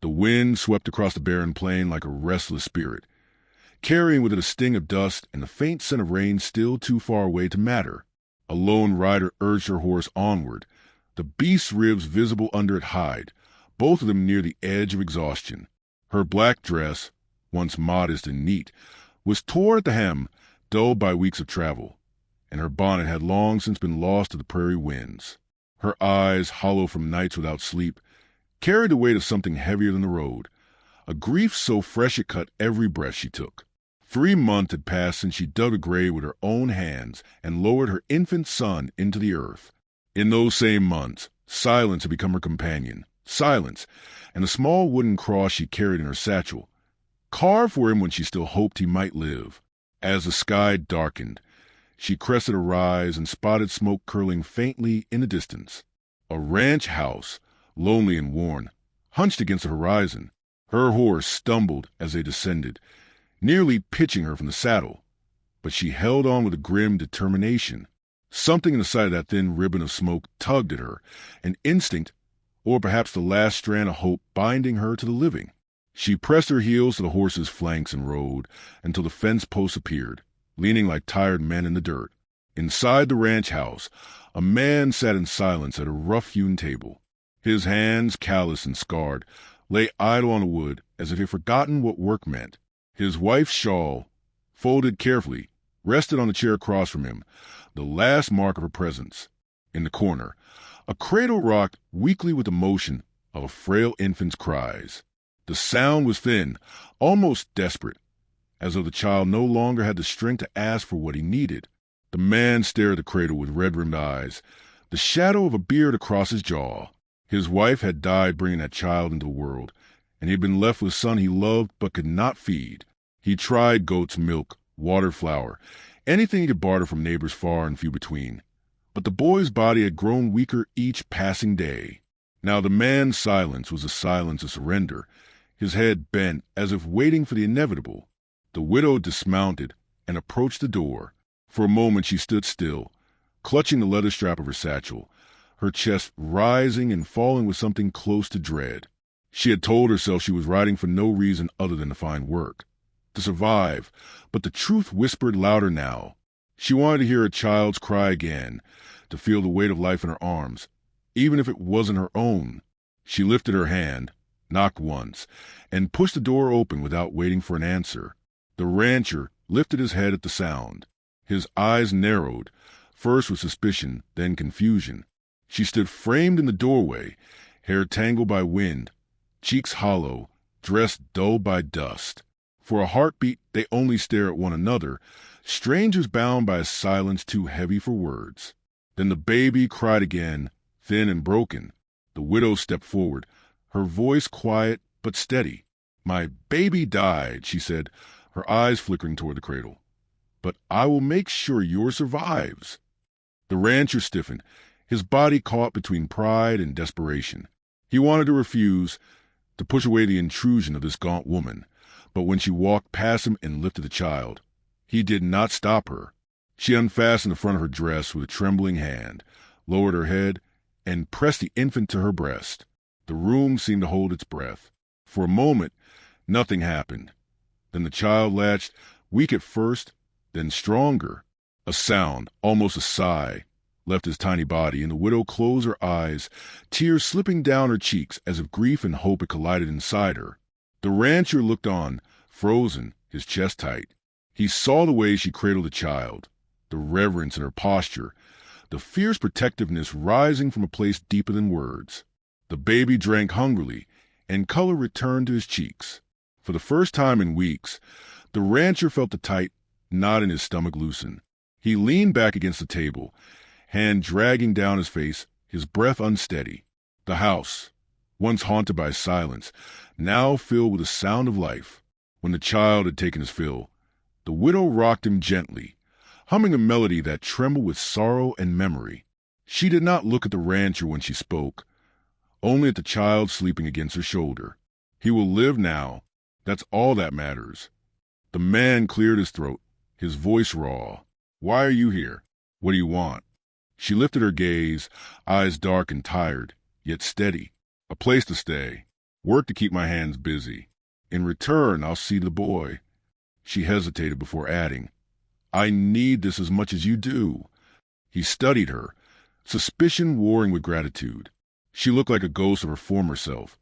The wind swept across the barren plain like a restless spirit, carrying with it a sting of dust and the faint scent of rain still too far away to matter. A lone rider urged her horse onward, the beast's ribs visible under it hide, both of them near the edge of exhaustion. Her black dress, once modest and neat, was torn at the hem, dulled by weeks of travel, and her bonnet had long since been lost to the prairie winds. Her eyes, hollow from nights without sleep, carried the weight of something heavier than the road, a grief so fresh it cut every breath she took. 3 months had passed since she dug a grave with her own hands and lowered her infant son into the earth. In those same months, silence had become her companion. Silence, and a small wooden cross she carried in her satchel, carved for him when she still hoped he might live. As the sky darkened, she crested a rise and spotted smoke curling faintly in the distance. A ranch house, lonely and worn, hunched against the horizon. Her horse stumbled as they descended, nearly pitching her from the saddle, but she held on with a grim determination. Something in the sight of that thin ribbon of smoke tugged at her, an instinct, or perhaps the last strand of hope binding her to the living. She pressed her heels to the horse's flanks and rode until the fence posts appeared, leaning like tired men in the dirt. Inside the ranch house, a man sat in silence at a rough-hewn table. His hands, callous and scarred, lay idle on the wood as if he had forgotten what work meant. His wife's shawl, folded carefully, rested on the chair across from him, the last mark of her presence. In the corner, a cradle rocked weakly with the motion of a frail infant's cries. The sound was thin, almost desperate, as though the child no longer had the strength to ask for what he needed. The man stared at the cradle with red-rimmed eyes, the shadow of a beard across his jaw. His wife had died bringing that child into the world, and he had been left with a son he loved but could not feed. He tried goat's milk, water, flour, anything he could barter from neighbors far and few between. But the boy's body had grown weaker each passing day. Now the man's silence was a silence of surrender, his head bent as if waiting for the inevitable. The widow dismounted and approached the door. For a moment she stood still, clutching the leather strap of her satchel, her chest rising and falling with something close to dread. She had told herself she was riding for no reason other than to find work, to survive, but the truth whispered louder now. She wanted to hear a child's cry again, to feel the weight of life in her arms, even if it wasn't her own. She lifted her hand, knocked once, and pushed the door open without waiting for an answer. The rancher lifted his head at the sound. His eyes narrowed, first with suspicion, then confusion. She stood framed in the doorway, hair tangled by wind, cheeks hollow, dress dulled by dust. For a heartbeat they only stare at one another, strangers bound by a silence too heavy for words. Then the baby cried again, thin and broken. The widow stepped forward, her voice quiet but steady. "My baby died," she said, her eyes flickering toward the cradle. "But I will make sure yours survives." The rancher stiffened, his body caught between pride and desperation. He wanted to refuse, to push away the intrusion of this gaunt woman, but when she walked past him and lifted the child, he did not stop her. She unfastened the front of her dress with a trembling hand, lowered her head, and pressed the infant to her breast. The room seemed to hold its breath. For a moment, nothing happened. Then the child latched, weak at first, then stronger. A sound, almost a sigh, left his tiny body, and the widow closed her eyes, tears slipping down her cheeks as if grief and hope had collided inside her. The rancher looked on, frozen, his chest tight. He saw the way she cradled the child, the reverence in her posture, the fierce protectiveness rising from a place deeper than words. The baby drank hungrily, and color returned to his cheeks. For the first time in weeks, the rancher felt the tight knot in his stomach loosen. He leaned back against the table, hand dragging down his face, his breath unsteady. The house, once haunted by silence, now filled with the sound of life. When the child had taken his fill, the widow rocked him gently, humming a melody that trembled with sorrow and memory. She did not look at the rancher when she spoke, only at the child sleeping against her shoulder. He will live now. That's all that matters. The man cleared his throat, his voice raw. "Why are you here? What do you want?" She lifted her gaze, eyes dark and tired, yet steady. "A place to stay." Work to keep my hands busy. In return, I'll see the boy." She hesitated before adding, "I need this as much as you do." He studied her, suspicion warring with gratitude. She looked like a ghost of her former self,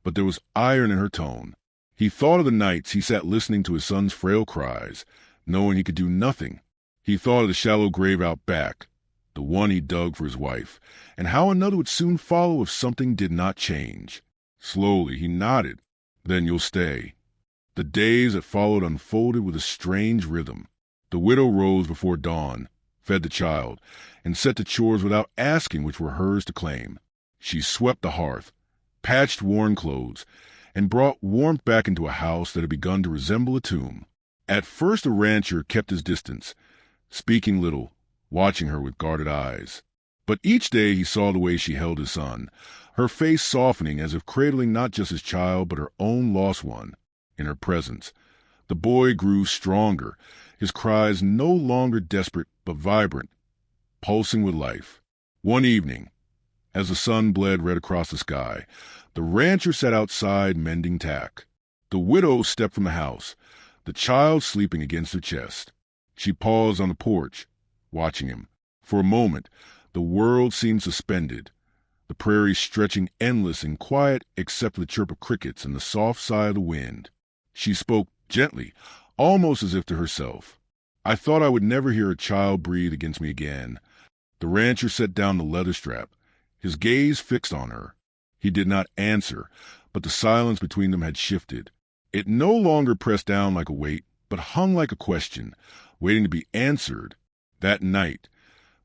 but there was iron in her tone. He thought of the nights he sat listening to his son's frail cries, knowing he could do nothing. He thought of the shallow grave out back, the one he dug for his wife, and how another would soon follow if something did not change. Slowly he nodded. "Then you'll stay." The days that followed unfolded with a strange rhythm. The widow rose before dawn, fed the child, and set to chores without asking which were hers to claim. She swept the hearth, patched worn clothes, and brought warmth back into a house that had begun to resemble a tomb. At first the rancher kept his distance, speaking little, watching her with guarded eyes. But each day he saw the way she held his son, her face softening as if cradling not just his child but her own lost one. In her presence, the boy grew stronger, his cries no longer desperate but vibrant, pulsing with life. One evening, as the sun bled red across the sky, the rancher sat outside mending tack. The widow stepped from the house, the child sleeping against her chest. She paused on the porch, watching him. For a moment, the world seemed suspended, the prairie stretching endless and quiet except for the chirp of crickets and the soft sigh of the wind. She spoke gently, almost as if to herself. "I thought I would never hear a child breathe against me again." The rancher set down the leather strap, his gaze fixed on her. He did not answer, but the silence between them had shifted. It no longer pressed down like a weight, but hung like a question, waiting to be answered. That night,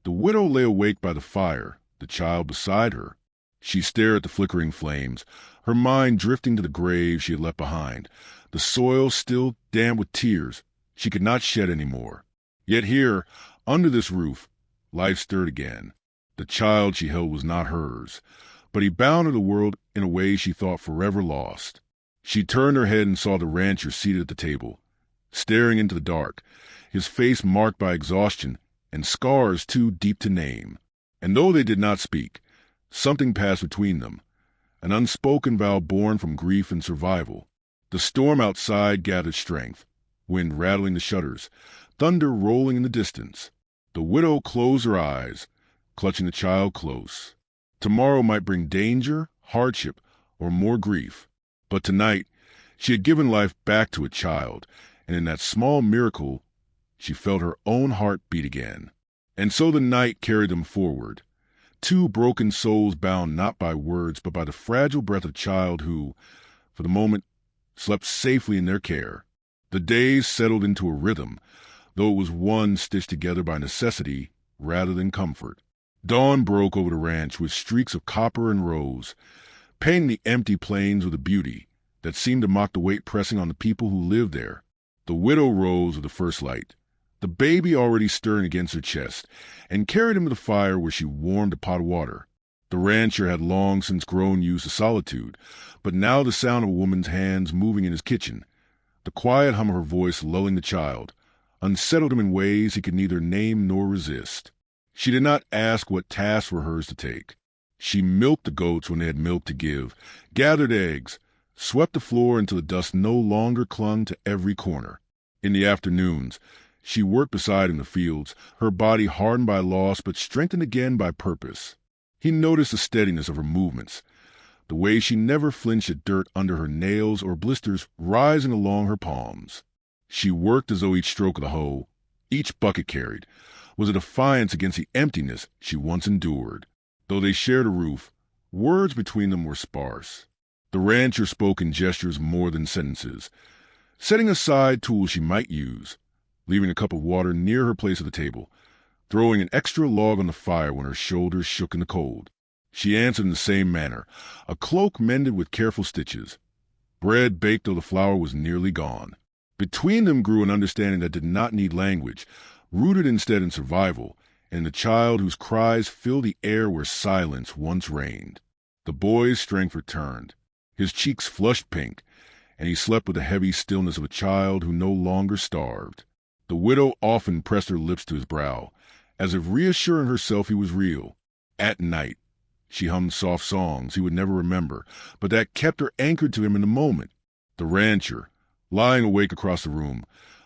the widow lay awake by the fire, the child beside her. She stared at the flickering flames, her mind drifting to the grave she had left behind, the soil still damp with tears she could not shed any more. Yet here, under this roof, life stirred again. The child she held was not hers, but he bound her to the world in a way she thought forever lost. She turned her head and saw the rancher seated at the table, staring into the dark, his face marked by exhaustion and scars too deep to name. And though they did not speak, something passed between them, an unspoken vow born from grief and survival. The storm outside gathered strength, wind rattling the shutters, thunder rolling in the distance. The widow closed her eyes, clutching the child close. Tomorrow might bring danger, hardship, or more grief. But tonight, she had given life back to a child, and in that small miracle, she felt her own heart beat again. And so the night carried them forward, two broken souls bound not by words but by the fragile breath of a child who, for the moment, slept safely in their care. The days settled into a rhythm, though it was one stitched together by necessity rather than comfort. Dawn broke over the ranch with streaks of copper and rose, painting the empty plains with a beauty that seemed to mock the weight pressing on the people who lived there. The widow rose with the first light, the baby already stirring against her chest, and carried him to the fire where she warmed a pot of water. The rancher had long since grown used to solitude, but now the sound of a woman's hands moving in his kitchen, the quiet hum of her voice lulling the child, unsettled him in ways he could neither name nor resist. She did not ask what tasks were hers to take. She milked the goats when they had milk to give, gathered eggs, swept the floor until the dust no longer clung to every corner. In the afternoons, she worked beside him in the fields, her body hardened by loss but strengthened again by purpose. He noticed the steadiness of her movements, the way she never flinched at dirt under her nails or blisters rising along her palms. She worked as though each stroke of the hoe, each bucket carried, was a defiance against the emptiness she once endured. Though they shared a roof, words between them were sparse. The rancher spoke in gestures more than sentences, setting aside tools she might use, leaving a cup of water near her place at the table, throwing an extra log on the fire when her shoulders shook in the cold. She answered in the same manner, a cloak mended with careful stitches, bread baked though the flour was nearly gone. Between them grew an understanding that did not need language, rooted instead in survival, and in the child whose cries filled the air where silence once reigned. The boy's strength returned, his cheeks flushed pink, and he slept with the heavy stillness of a child who no longer starved. The widow often pressed her lips to his brow, as if reassuring herself he was real. At night, She hummed soft songs he would never remember, but that kept her anchored to him in the moment. The rancher, lying awake across the room,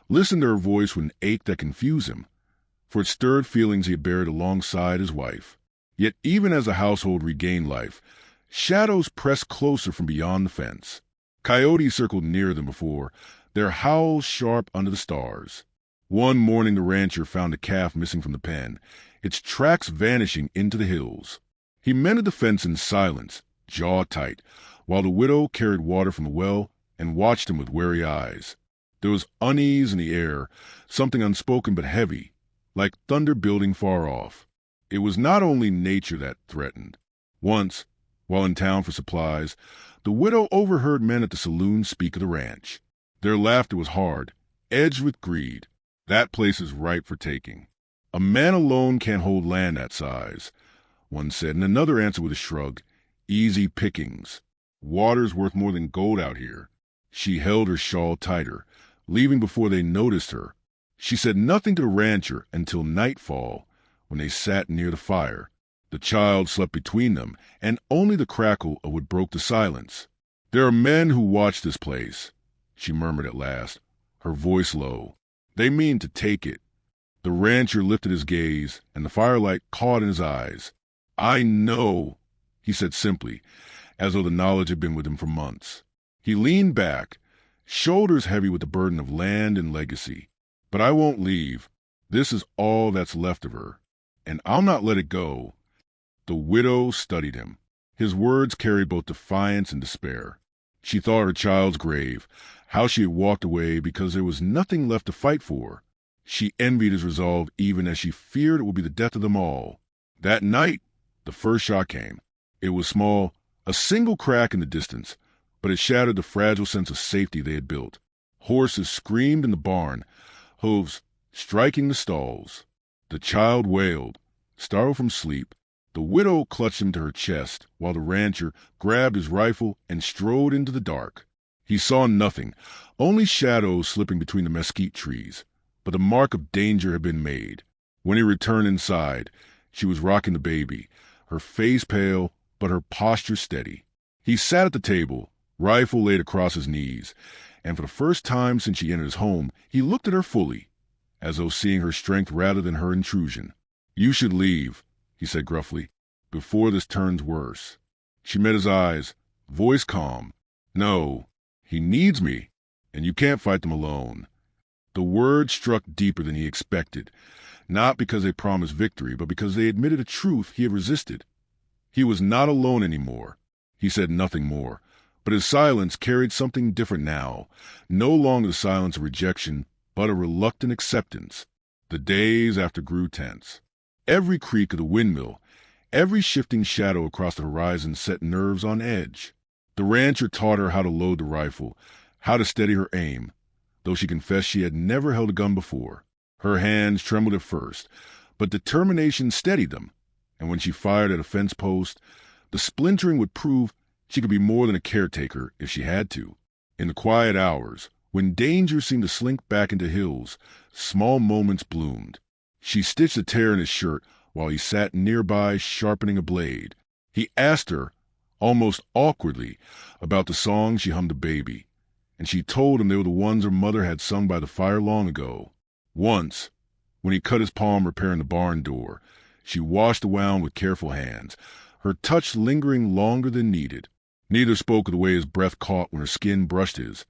listened to her voice with an ache that confused him, for it stirred feelings he had buried alongside his wife. Yet even as the household regained life, shadows pressed closer from beyond the fence. Coyotes circled nearer than before, their howls sharp under the stars. One morning the rancher found a calf missing from the pen, its tracks vanishing into the hills. He mended the fence in silence, jaw tight, while the widow carried water from the well and watched him with wary eyes. There was unease in the air, something unspoken but heavy, like thunder building far off. It was not only nature that threatened. Once, while in town for supplies, the widow overheard men at the saloon speak of the ranch. Their laughter was hard, edged with greed. That place is ripe for taking. A man alone can't hold land that size, one said, and another answered with a shrug. Easy pickings. Water's worth more than gold out here. She held her shawl tighter, leaving before they noticed her. She said nothing to the rancher until nightfall, when they sat near the fire. The child slept between them, and only the crackle of what broke the silence. There are men who watch this place, she murmured at last, her voice low. They mean to take it. The rancher lifted his gaze, and the firelight caught in his eyes. I know, he said simply, as though the knowledge had been with him for months. He leaned back, shoulders heavy with the burden of land and legacy. But I won't leave. This is all that's left of her, and I'll not let it go. The widow studied him. His words carried both defiance and despair. She thought her child's grave, how she had walked away because there was nothing left to fight for. She envied his resolve even as she feared it would be the death of them all. That night, the first shot came. It was small, a single crack in the distance, but it shattered the fragile sense of safety they had built. Horses screamed in the barn, hooves striking the stalls. The child wailed, startled from sleep. The widow clutched him to her chest, while the rancher grabbed his rifle and strode into the dark. He saw nothing, only shadows slipping between the mesquite trees, but the mark of danger had been made. When he returned inside, she was rocking the baby, her face pale, but her posture steady. He sat at the table, rifle laid across his knees, and for the first time since she entered his home, he looked at her fully, as though seeing her strength rather than her intrusion. You should leave, he said gruffly, before this turns worse. She met his eyes, voice calm. No, he needs me, and you can't fight them alone. The words struck deeper than he expected, not because they promised victory, but because they admitted a truth he had resisted. He was not alone anymore. He said nothing more, but his silence carried something different now, no longer the silence of rejection, but a reluctant acceptance. The days after grew tense. Every creak of the windmill, every shifting shadow across the horizon set nerves on edge. The rancher taught her how to load the rifle, how to steady her aim, though she confessed she had never held a gun before. Her hands trembled at first, but determination steadied them, and when she fired at a fence post, the splintering would prove she could be more than a caretaker if she had to. In the quiet hours, when danger seemed to slink back into hills, small moments bloomed. She stitched a tear in his shirt while he sat nearby sharpening a blade. He asked her, almost awkwardly, about the songs she hummed to baby, and she told him they were the ones her mother had sung by the fire long ago. Once, when he cut his palm repairing the barn door, she washed the wound with careful hands, her touch lingering longer than needed. Neither spoke of the way his breath caught when her skin brushed his,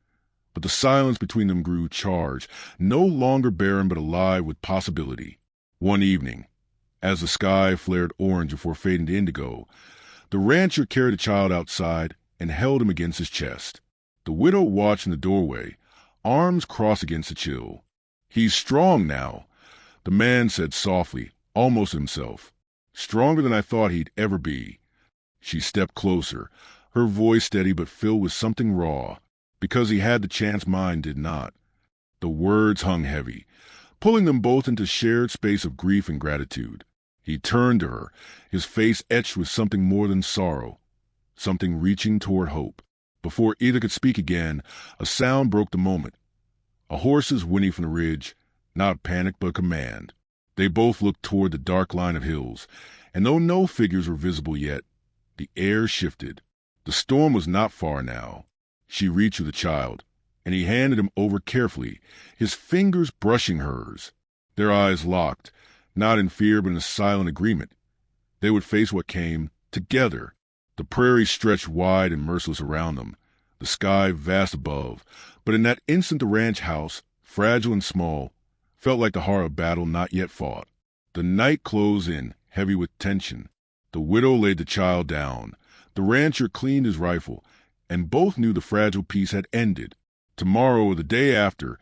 but the silence between them grew charged, no longer barren but alive with possibility. One evening, as the sky flared orange before fading to indigo, the rancher carried the child outside and held him against his chest. The widow watched in the doorway, arms crossed against the chill. He's strong now, the man said softly, almost himself. Stronger than I thought he'd ever be. She stepped closer, her voice steady but filled with something raw, because he had the chance mine did not. The words hung heavy, pulling them both into shared space of grief and gratitude. He turned to her, his face etched with something more than sorrow, something reaching toward hope. Before either could speak again, a sound broke the moment. A horse's whinny from the ridge, not panic but command. They both looked toward the dark line of hills, and though no figures were visible yet, The air shifted. The storm was not far now. She reached for the child, and he handed him over carefully, his fingers brushing hers. Their eyes locked, not in fear but in a silent agreement. They would face what came, together. The prairie stretched wide and merciless around them, the sky vast above, but in that instant the ranch house, fragile and small, felt like the heart of battle not yet fought. The night closed in, heavy with tension. The widow laid the child down. The rancher cleaned his rifle, and both knew the fragile peace had ended. Tomorrow or the day after,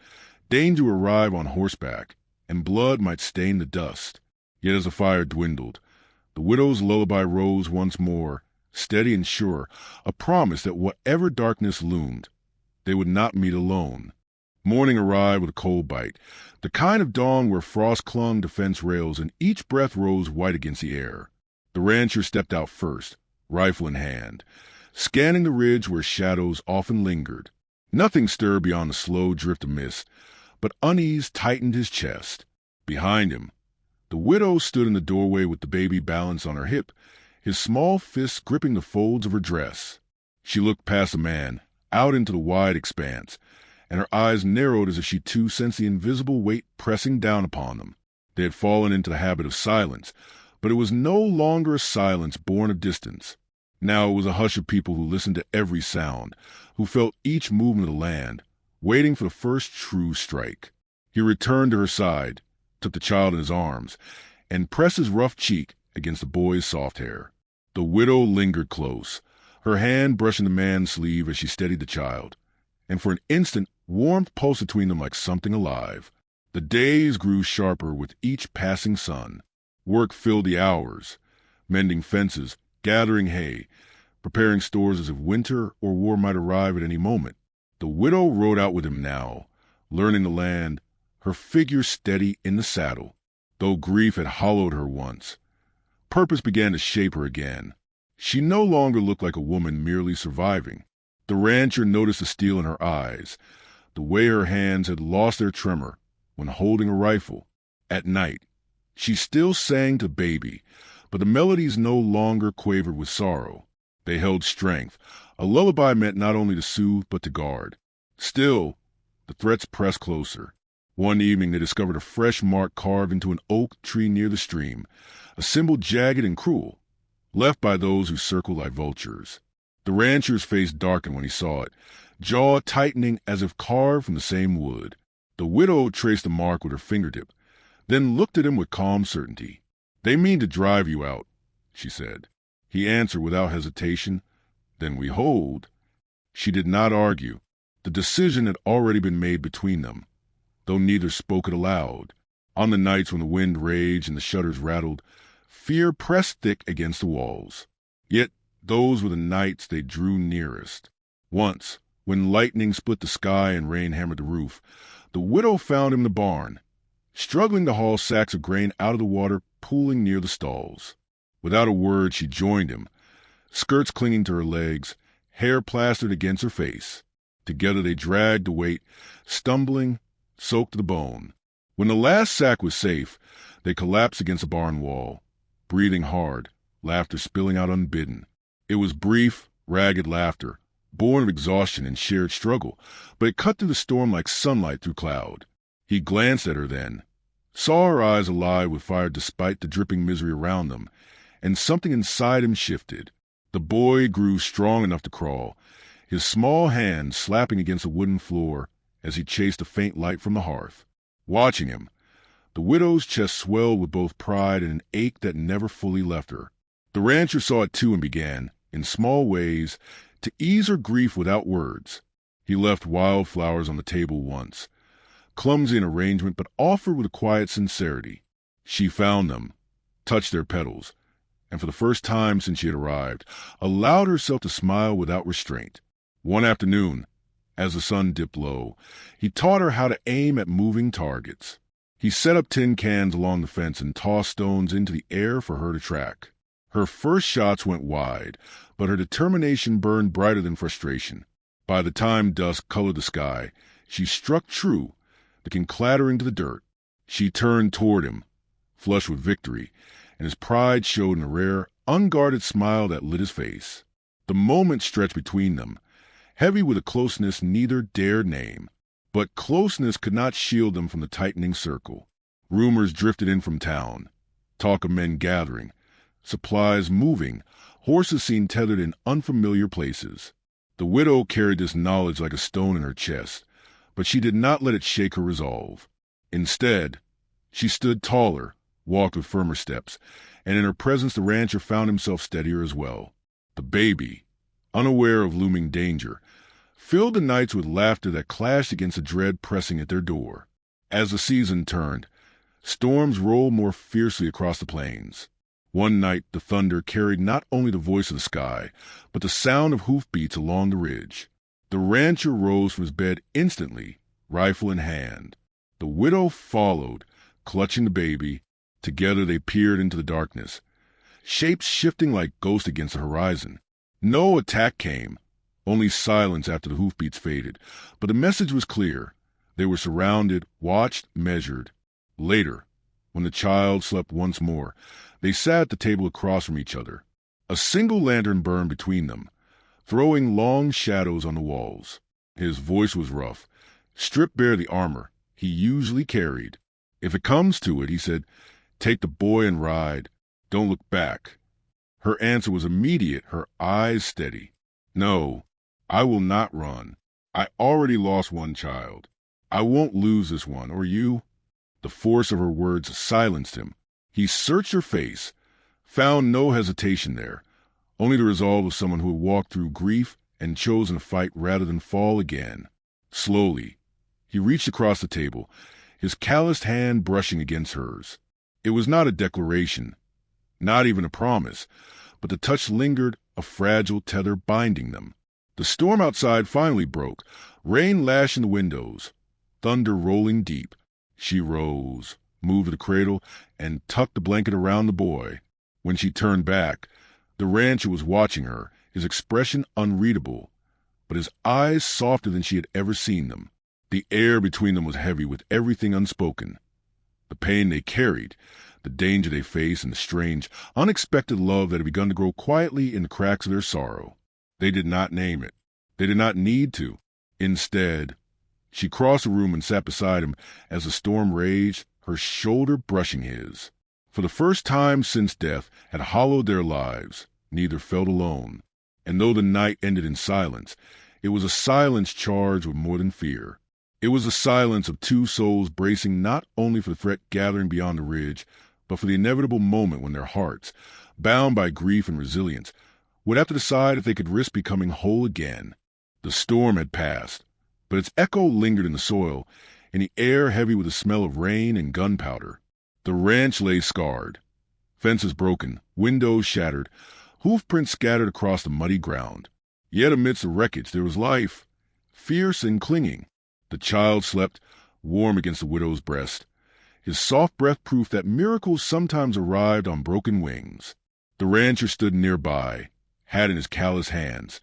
danger would arrive on horseback, and blood might stain the dust. Yet as the fire dwindled, the widow's lullaby rose once more, steady and sure, a promise that whatever darkness loomed, they would not meet alone. Morning arrived with a cold bite, the kind of dawn where frost clung to fence rails and each breath rose white against the air. The rancher stepped out first, rifle in hand, scanning the ridge where shadows often lingered. Nothing stirred beyond the slow drift of mist, but unease tightened his chest. Behind him, the widow stood in the doorway with the baby balanced on her hip, his small fists gripping the folds of her dress. She looked past the man, out into the wide expanse, and her eyes narrowed as if she too sensed the invisible weight pressing down upon them. They had fallen into the habit of silence, but it was no longer a silence born of distance. Now it was a hush of people who listened to every sound, who felt each movement of the land, waiting for the first true strike. He returned to her side, took the child in his arms, and pressed his rough cheek against the boy's soft hair. The widow lingered close, her hand brushing the man's sleeve as she steadied the child, and for an instant warmth pulsed between them like something alive. The days grew sharper with each passing sun. Work filled the hours, mending fences, gathering hay, preparing stores as if winter or war might arrive at any moment. The widow rode out with him now, learning the land, her figure steady in the saddle. Though grief had hollowed her once, purpose began to shape her again. She no longer looked like a woman merely surviving. The rancher noticed the steel in her eyes, the way her hands had lost their tremor when holding a rifle. At night, she still sang to baby, but the melodies no longer quavered with sorrow. They held strength. A lullaby meant not only to soothe but to guard. Still, the threats pressed closer. One evening they discovered a fresh mark carved into an oak tree near the stream, a symbol jagged and cruel, left by those who circled like vultures. The rancher's face darkened when he saw it, jaw tightening as if carved from the same wood. The widow traced the mark with her fingertip, then looked at him with calm certainty. "They mean to drive you out," she said. He answered without hesitation, "Then we hold." She did not argue. The decision had already been made between them, though neither spoke it aloud. On the nights when the wind raged and the shutters rattled, fear pressed thick against the walls. Yet those were the nights they drew nearest. Once, when lightning split the sky and rain hammered the roof, the widow found him in the barn, struggling to haul sacks of grain out of the water pooling near the stalls. Without a word she joined him, skirts clinging to her legs, hair plastered against her face. Together they dragged the weight, stumbling, soaked to the bone. When the last sack was safe, they collapsed against the barn wall, breathing hard, laughter spilling out unbidden. It was brief, ragged laughter, born of exhaustion and shared struggle, but it cut through the storm like sunlight through cloud. He glanced at her then, saw her eyes alive with fire despite the dripping misery around them, and something inside him shifted. The boy grew strong enough to crawl, his small hands slapping against the wooden floor as he chased the faint light from the hearth. Watching him, the widow's chest swelled with both pride and an ache that never fully left her. The rancher saw it too and began, in small ways, to ease her grief without words. He left wildflowers on the table once, clumsy in arrangement but offered with a quiet sincerity. She found them, touched their petals, and for the first time since she had arrived, allowed herself to smile without restraint. One afternoon, as the sun dipped low, he taught her how to aim at moving targets. He set up tin cans along the fence and tossed stones into the air for her to track. Her first shots went wide, but her determination burned brighter than frustration. By the time dusk colored the sky, she struck true, that came clattering to the dirt. She turned toward him, flushed with victory, and his pride showed in a rare, unguarded smile that lit his face. The moment stretched between them, heavy with a closeness neither dared name. But closeness could not shield them from the tightening circle. Rumors drifted in from town. Talk of men gathering, supplies moving, horses seen tethered in unfamiliar places. The widow carried this knowledge like a stone in her chest, but she did not let it shake her resolve. Instead, she stood taller, walked with firmer steps, and in her presence the rancher found himself steadier as well. The baby, unaware of looming danger, filled the nights with laughter that clashed against the dread pressing at their door. As the season turned, storms rolled more fiercely across the plains. One night the thunder carried not only the voice of the sky, but the sound of hoofbeats along the ridge. The rancher rose from his bed instantly, rifle in hand. The widow followed, clutching the baby. Together they peered into the darkness, shapes shifting like ghosts against the horizon. No attack came, only silence after the hoofbeats faded, but the message was clear. They were surrounded, watched, measured. Later, when the child slept once more, they sat at the table across from each other. A single lantern burned between them, throwing long shadows on the walls. His voice was rough, stripped bare the armor he usually carried. "If it comes to it," he said, "take the boy and ride. Don't look back." Her answer was immediate, her eyes steady. "No, I will not run. I already lost one child. I won't lose this one, or you." The force of her words silenced him. He searched her face, found no hesitation there, only the resolve of someone who had walked through grief and chosen to fight rather than fall again. Slowly, he reached across the table, his calloused hand brushing against hers. It was not a declaration, not even a promise, but the touch lingered, a fragile tether binding them. The storm outside finally broke, rain lashing the windows, thunder rolling deep. She rose, moved to the cradle, and tucked the blanket around the boy. When she turned back, the rancher was watching her, his expression unreadable, but his eyes softer than she had ever seen them. The air between them was heavy with everything unspoken. The pain they carried, the danger they faced, and the strange, unexpected love that had begun to grow quietly in the cracks of their sorrow. They did not name it. They did not need to. Instead, she crossed the room and sat beside him as the storm raged, her shoulder brushing his. For the first time since death had hollowed their lives, neither felt alone. And though the night ended in silence, it was a silence charged with more than fear. It was the silence of two souls bracing not only for the threat gathering beyond the ridge, but for the inevitable moment when their hearts, bound by grief and resilience, would have to decide if they could risk becoming whole again. The storm had passed, but its echo lingered in the soil, in the air heavy with the smell of rain and gunpowder. The ranch lay scarred, fences broken, windows shattered, hoofprints scattered across the muddy ground. Yet amidst the wreckage there was life, fierce and clinging. The child slept, warm against the widow's breast, his soft breath proof that miracles sometimes arrived on broken wings. The rancher stood nearby, hat in his callous hands,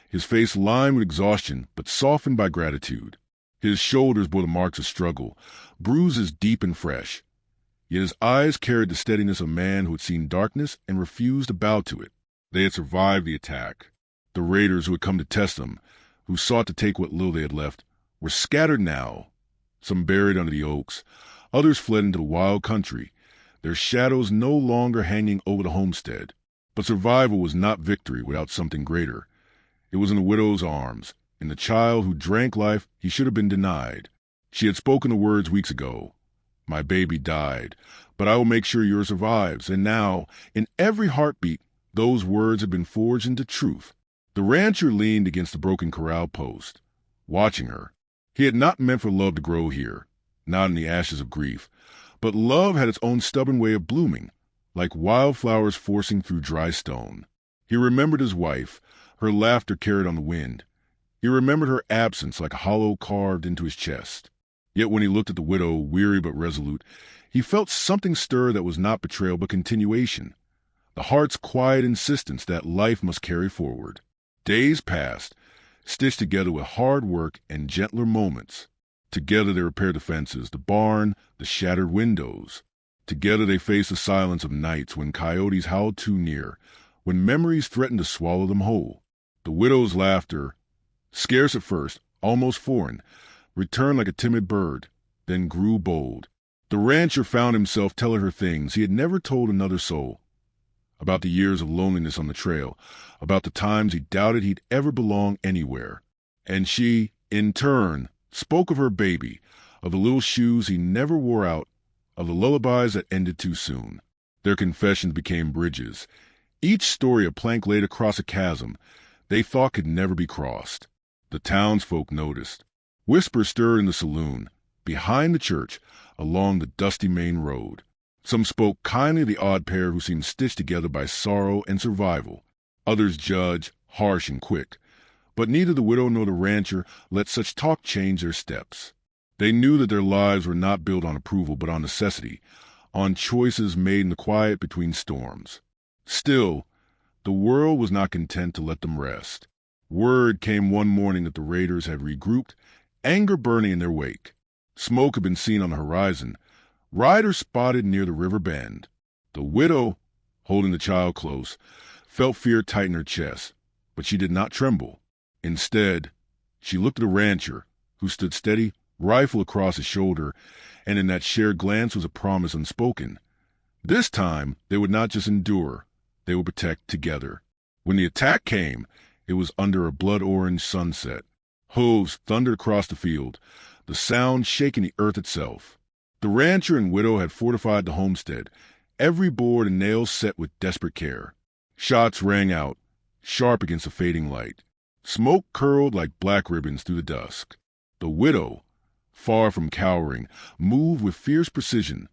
his face lined with exhaustion but softened by gratitude. His shoulders bore the marks of struggle, bruises deep and fresh. Yet his eyes carried the steadiness of a man who had seen darkness and refused to bow to it. They had survived the attack. The raiders who had come to test them, who sought to take what little they had left, were scattered now, some buried under the oaks, others fled into the wild country, their shadows no longer hanging over the homestead. But survival was not victory without something greater. It was in the widow's arms, in the child who drank life he should have been denied. She had spoken the words weeks ago. "My baby died, but I will make sure yours survives." And now, in every heartbeat, those words had been forged into truth. The rancher leaned against the broken corral post, watching her. He had not meant for love to grow here, not in the ashes of grief, but love had its own stubborn way of blooming, like wildflowers forcing through dry stone. He remembered his wife, her laughter carried on the wind. He remembered her absence like a hollow carved into his chest. Yet when he looked at the widow, weary but resolute, he felt something stir that was not betrayal but continuation, the heart's quiet insistence that life must carry forward. Days passed, stitched together with hard work and gentler moments. Together they repaired the fences, the barn, the shattered windows. Together they faced the silence of nights when coyotes howled too near, when memories threatened to swallow them whole. The widow's laughter, scarce at first, almost foreign, returned like a timid bird, then grew bold. The rancher found himself telling her things he had never told another soul, about the years of loneliness on the trail, about the times he doubted he'd ever belong anywhere. And she, in turn, spoke of her baby, of the little shoes he never wore out, of the lullabies that ended too soon. Their confessions became bridges, each story a plank laid across a chasm they thought could never be crossed. The townsfolk noticed. Whispers stirred in the saloon, behind the church, along the dusty main road. Some spoke kindly of the odd pair who seemed stitched together by sorrow and survival. Others judged, harsh and quick. But neither the widow nor the rancher let such talk change their steps. They knew that their lives were not built on approval but on necessity, on choices made in the quiet between storms. Still, the world was not content to let them rest. Word came one morning that the raiders had regrouped, anger burning in their wake. Smoke had been seen on the horizon, riders spotted near the river bend. The widow, holding the child close, felt fear tighten her chest, but she did not tremble. Instead, she looked at the rancher, who stood steady, rifle across his shoulder, and in that shared glance was a promise unspoken. This time, they would not just endure, they would protect together. When the attack came, it was under a blood-orange sunset. Hooves thundered across the field, the sound shaking the earth itself. The rancher and widow had fortified the homestead, every board and nail set with desperate care. Shots rang out, sharp against the fading light. Smoke curled like black ribbons through the dusk. The widow, far from cowering, moved with fierce precision,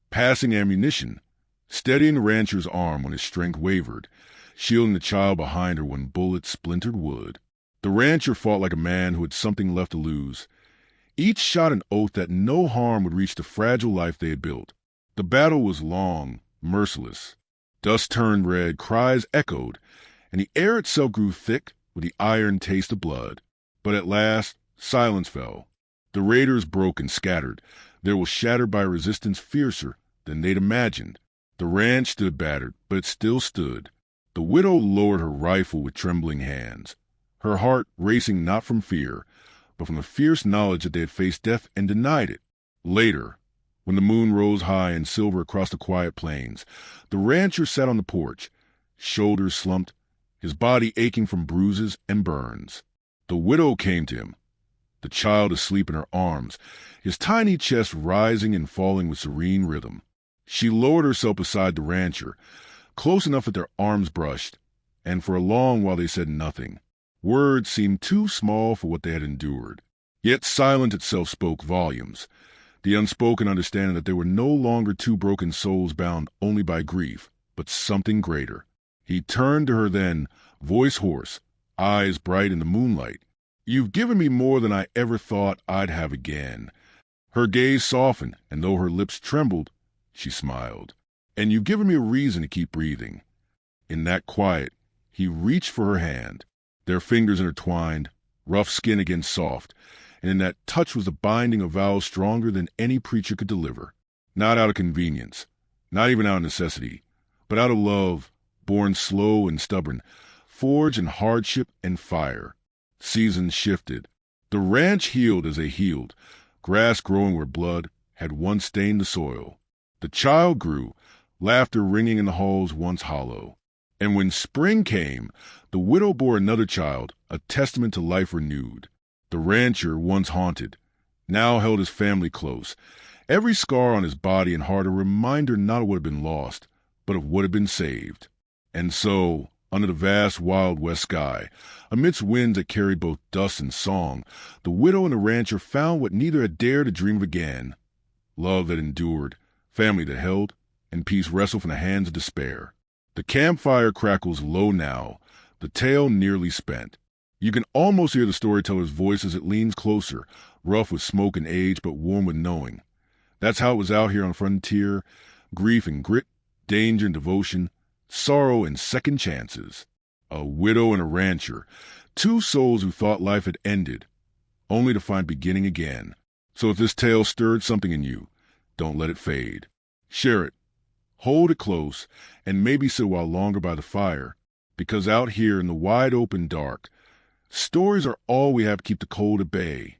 passing ammunition, steadying the rancher's arm when his strength wavered, shielding the child behind her when bullets splintered wood. The rancher fought like a man who had something left to lose. Each shot an oath that no harm would reach the fragile life they had built. The battle was long, merciless. Dust turned red, cries echoed, and the air itself grew thick with the iron taste of blood. But at last, silence fell. The raiders broke and scattered. They were shattered by a resistance fiercer than they'd imagined. The ranch stood battered, but it still stood. The widow lowered her rifle with trembling hands, her heart racing not from fear, but from the fierce knowledge that they had faced death and denied it. Later, when the moon rose high and silver across the quiet plains, the rancher sat on the porch, shoulders slumped, his body aching from bruises and burns. The widow came to him, the child asleep in her arms, his tiny chest rising and falling with serene rhythm. She lowered herself beside the rancher, close enough that their arms brushed, and for a long while they said nothing. Words seemed too small for what they had endured. Yet silence itself spoke volumes, the unspoken understanding that there were no longer two broken souls bound only by grief, but something greater. He turned to her then, voice hoarse, eyes bright in the moonlight. "You've given me more than I ever thought I'd have again." Her gaze softened, and though her lips trembled, she smiled. "And you've given me a reason to keep breathing." In that quiet, he reached for her hand. Their fingers intertwined, rough skin against soft, and in that touch was the binding of vows stronger than any preacher could deliver. Not out of convenience, not even out of necessity, but out of love, born slow and stubborn, forged in hardship and fire. Seasons shifted. The ranch healed as they healed, grass growing where blood had once stained the soil. The child grew, laughter ringing in the halls once hollow. And when spring came, the widow bore another child, a testament to life renewed. The rancher, once haunted, now held his family close, every scar on his body and heart a reminder not of what had been lost, but of what had been saved. And so, under the vast wild west sky, amidst winds that carried both dust and song, the widow and the rancher found what neither had dared to dream of again: love that endured, family that held, and peace wrestled from the hands of despair. The campfire crackles low now, the tale nearly spent. You can almost hear the storyteller's voice as it leans closer, rough with smoke and age, but warm with knowing. That's how it was out here on the frontier: grief and grit, danger and devotion, sorrow and second chances. A widow and a rancher, two souls who thought life had ended, only to find beginning again. So if this tale stirred something in you, don't let it fade. Share it, hold it close, and maybe sit a while longer by the fire, because out here in the wide open dark, stories are all we have to keep the cold at bay.